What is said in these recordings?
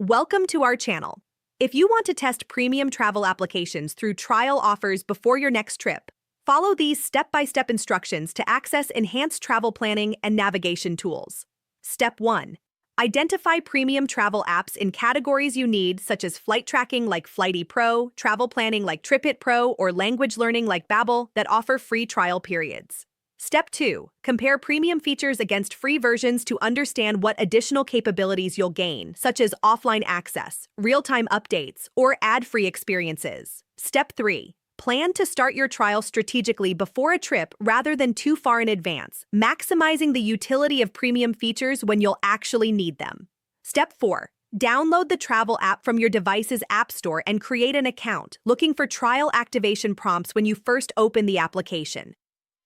Welcome to our channel. If you want to test premium travel applications through trial offers before your next trip, follow these step-by-step instructions to access enhanced travel planning and navigation tools. Step 1. Identify premium travel apps in categories you need, such as flight tracking like Flighty Pro, travel planning like TripIt Pro, or language learning like Babbel that offer free trial periods. Step 2. Compare premium features against free versions to understand what additional capabilities you'll gain, such as offline access, real-time updates, or ad-free experiences. Step 3. Plan to start your trial strategically before a trip rather than too far in advance, maximizing the utility of premium features when you'll actually need them. Step 4. Download the travel app from your device's app store and create an account, looking for trial activation prompts when you first open the application.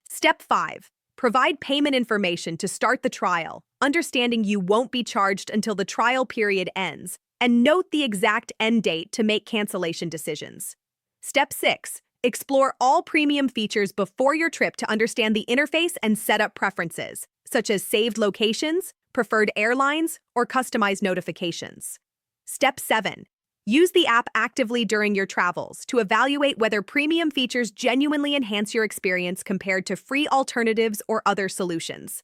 Step 5. Provide payment information to start the trial, understanding you won't be charged until the trial period ends, and note the exact end date to make cancellation decisions. Step 6. Explore all premium features before your trip to understand the interface and setup preferences, such as saved locations, preferred airlines, or customized notifications. Step 7. Use the app actively during your travels to evaluate whether premium features genuinely enhance your experience compared to free alternatives or other solutions.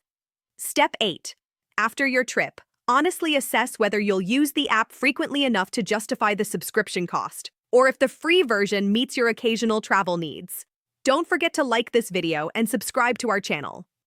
Step 8. After your trip, honestly assess whether you'll use the app frequently enough to justify the subscription cost, or if the free version meets your occasional travel needs. Don't forget to like this video and subscribe to our channel.